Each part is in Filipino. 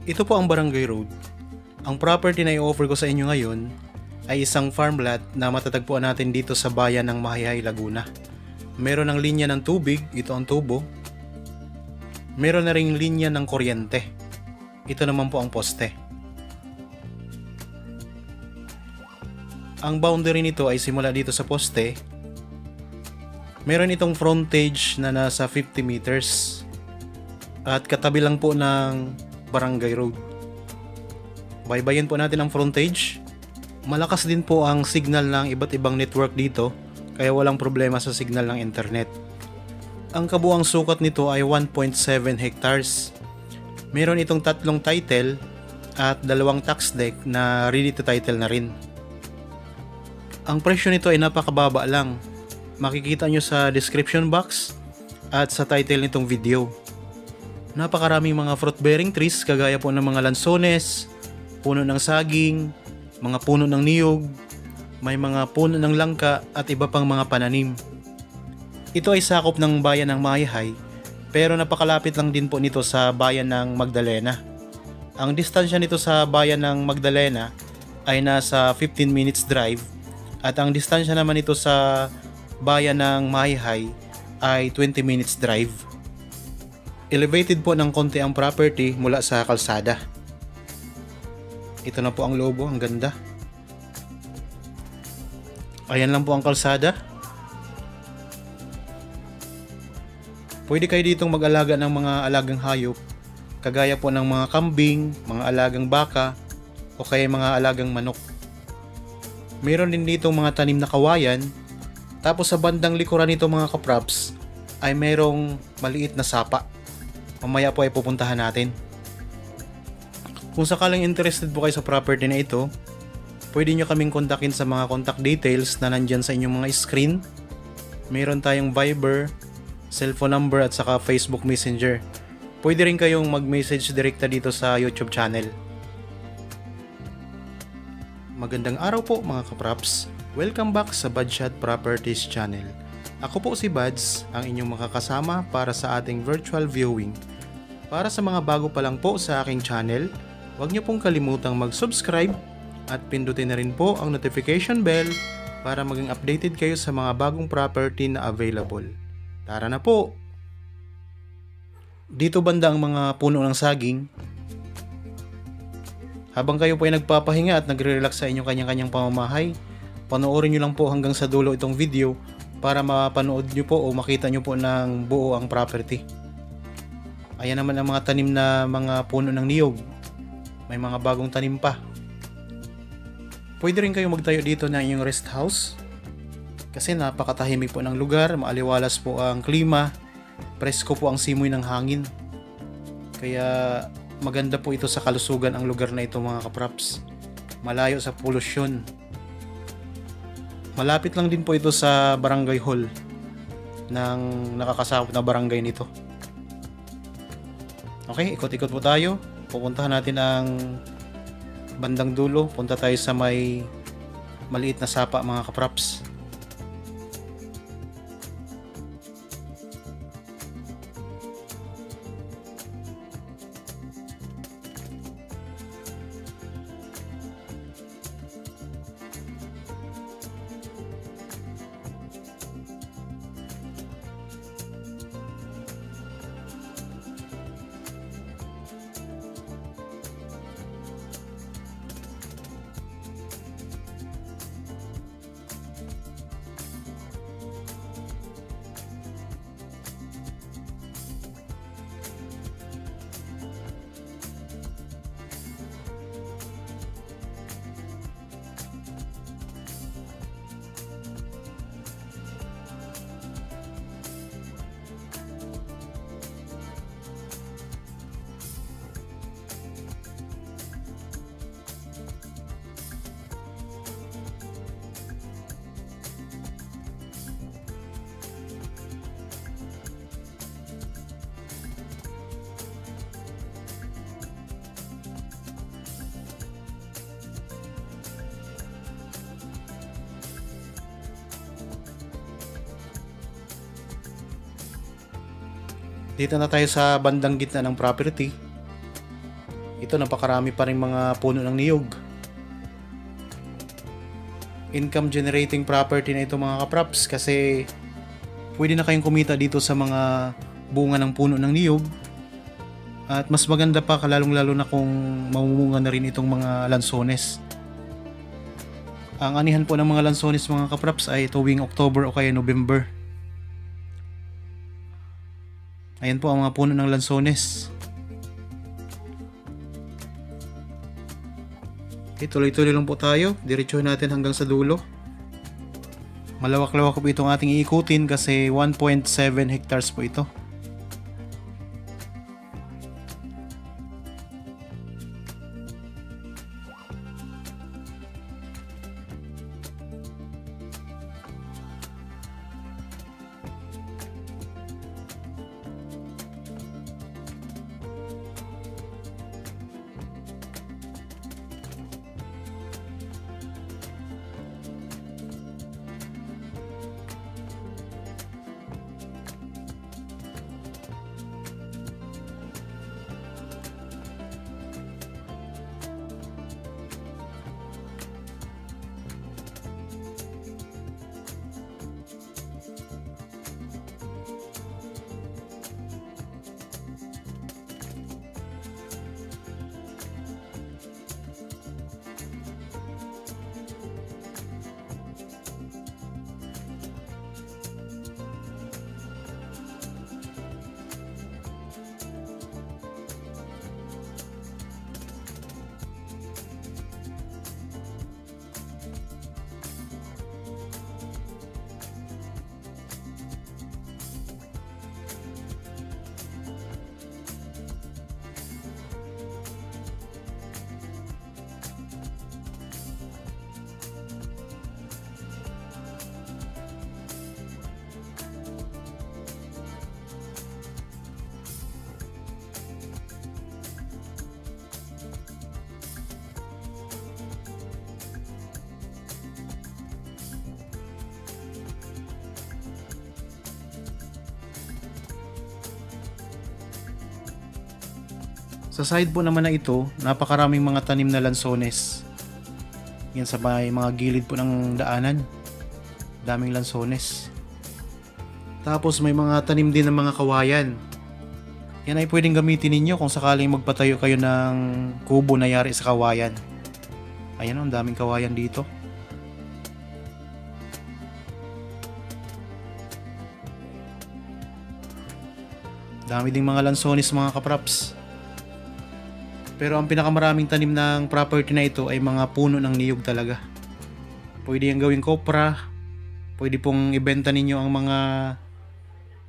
Ito po ang Barangay Road. Ang property na i-offer ko sa inyo ngayon ay isang farm lot na matatagpuan natin dito sa bayan ng Mahihai, Laguna. Meron ng linya ng tubig, ito ang tubo. Meron na ring linya ng kuryente. Ito naman po ang poste. Ang boundary nito ay simula dito sa poste. Meron itong frontage na nasa 50 meters. At katabi lang po ng Barangay Road. Baybayin po natin ang frontage. Malakas din po ang signal ng iba't ibang network dito, kaya walang problema sa signal ng internet. Ang kabuang sukat nito ay 1.7 hectares. Meron itong 3 title at 2 tax deck na ready to title na rin. Ang presyo nito ay napakababa lang. Makikita nyo sa description box at sa title nitong video. Napakaraming mga fruit bearing trees kagaya po ng mga lansones, puno ng saging, mga puno ng niyog, may mga puno ng langka at iba pang mga pananim. Ito ay sakop ng bayan ng Mahihai, pero napakalapit lang din po nito sa bayan ng Magdalena. Ang distansya nito sa bayan ng Magdalena ay nasa 15 minutes drive at ang distansya naman nito sa bayan ng Mahihai ay 20 minutes drive. Elevated po ng konti ang property mula sa kalsada. Ito na po ang lobo, ang ganda. Ayan lang po ang kalsada. Pwede kayo ditong mag-alaga ng mga alagang hayop, kagaya po ng mga kambing, mga alagang baka, o kaya mga alagang manok. Meron din dito mga tanim na kawayan, tapos sa bandang likuran nito mga kaprops, ay merong maliit na sapa. Mamaya po ay pupuntahan natin. Kung sakaling interested po kayo sa property na ito, pwede nyo kaming kontakin sa mga contact details na nandyan sa inyong mga screen. Meron tayong Viber, cellphone number at saka Facebook Messenger. Pwede rin kayong mag-message direkta dito sa YouTube channel. Magandang araw po mga kaprops. Welcome back sa Badshot Properties channel. Ako po si Bads, ang inyong makakasama para sa ating virtual viewing. Para sa mga bago pa lang po sa aking channel, huwag niyo pong kalimutang mag-subscribe at pindutin na rin po ang notification bell para maging updated kayo sa mga bagong property na available. Tara na po! Dito banda ang mga puno ng saging. Habang kayo po ay nagpapahinga at nagre-relax sa inyong kanyang-kanyang pamamahay, panoorin nyo lang po hanggang sa dulo itong video para mapanood nyo po o makita nyo po ng buo ang property. Ayan naman ang mga tanim na mga puno ng niyog. May mga bagong tanim pa. Pwede rin kayo magtayo dito ng inyong rest house kasi napakatahimik po ng lugar, maaliwalas po ang klima, presko po ang simoy ng hangin. Kaya maganda po ito sa kalusugan ang lugar na ito mga kaprops. Malayo sa polusyon. Malapit lang din po ito sa barangay hall ng nakakasakop na barangay nito. Okay, ikot-ikot po tayo. Pupuntahan natin ang bandang dulo. Punta tayo sa may maliit na sapa mga kaprops. Dito na tayo sa bandang gitna ng property. Ito, napakarami pa rin mga puno ng niyog. Income generating property na ito mga kapraps, kasi pwede na kayong kumita dito sa mga bunga ng puno ng niyog. At mas maganda pa, lalong lalo na kung mamumunga na rin itong mga lansones. Ang anihan po ng mga lansones mga kapraps ay tuwing October o kaya November. Ayan po ang mga puno ng lansones. Okay, tuloy-tuloy lang po tayo. Diretsuhin natin hanggang sa dulo. Malawak-lawak po itong ating iikutin kasi 1.7 hectares po ito. Sa side po naman na ito, napakaraming mga tanim na lansones. Yan sa mga gilid po ng daanan. Daming lansones. Tapos may mga tanim din ng mga kawayan. Yan ay pwedeng gamitin ninyo kung sakaling magpatayo kayo ng kubo na yari sa kawayan. Ayan, ang daming kawayan dito. Dami ding mga lansones mga kapraps. Pero ang pinakamaraming tanim ng property na ito ay mga puno ng niyog talaga. Pwede yung gawing kopra. Pwede pong ibenta ninyo ang mga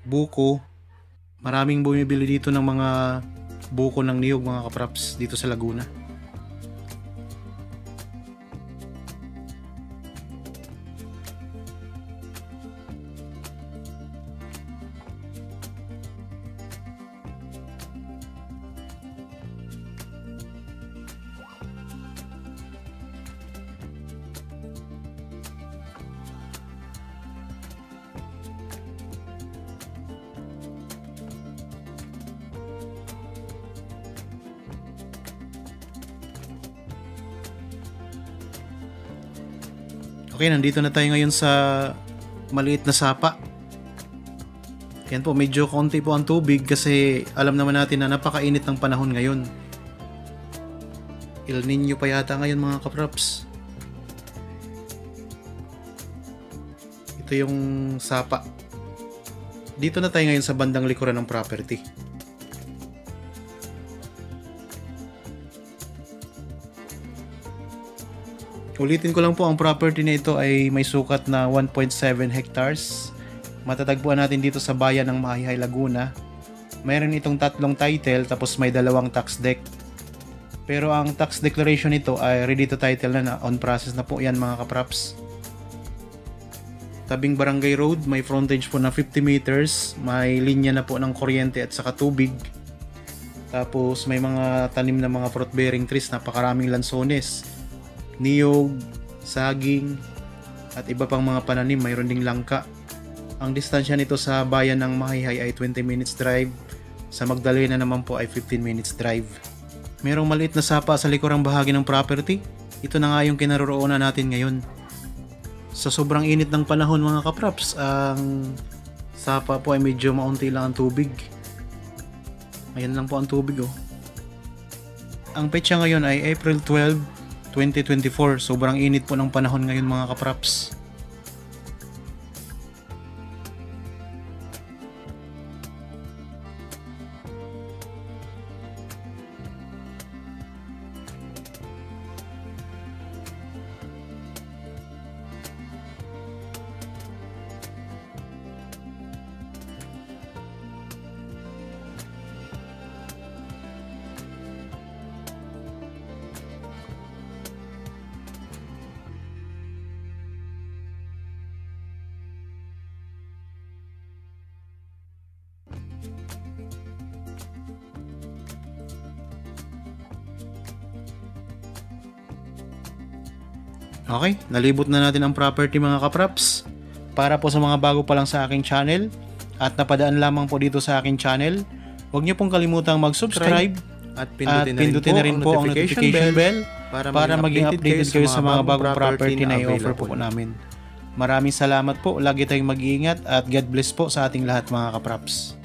buko. Maraming bumibili dito ng mga buko ng niyog mga kapraps dito sa Laguna. Okay, nandito na tayo ngayon sa maliit na sapa. Yan po, medyo konti po ang tubig kasi alam naman natin na napakainit ng panahon ngayon. El Nino pa yata ngayon mga kapraps. Ito yung sapa. Dito na tayo ngayon sa bandang likuran ng property. Ulitin ko lang po, ang property na ito ay may sukat na 1.7 hectares. Matatagpuan natin dito sa bayan ng Mahihai, Laguna. Mayroon itong 3 title tapos may 2 tax deck. Pero ang tax declaration nito ay ready to title na, on process na po yan mga kapraps. Tabing barangay road, may frontage po na 50 meters, may linya na po ng kuryente at saka tubig. Tapos may mga tanim na mga fruit bearing trees, napakaraming lansones, niyog, saging, at iba pang mga pananim, mayroon ding langka. Ang distansya nito sa bayan ng Mahihai ay 20 minutes drive, sa Magdalena naman po ay 15 minutes drive. Merong maliit na sapa sa likurang bahagi ng property. Ito na nga yung kinaroroonan natin ngayon. Sa sobrang init ng panahon mga kapraps, ang sapa po ay medyo maunti lang ang tubig. Ayan lang po ang tubig oh. Ang petsa ngayon ay April 12, 2024. Sobrang init po ng panahon ngayon mga kapraps. Okay, nalibot na natin ang property mga kapraps. Para po sa mga bago pa lang sa aking channel at napadaan lamang po dito sa aking channel, huwag niyo pong kalimutang mag-subscribe at pindutin na rin po ang notification bell para maging updated kayo sa mga bagong property na i-offer po namin. Maraming salamat po, lagi tayong mag-iingat at God bless po sa ating lahat mga kapraps.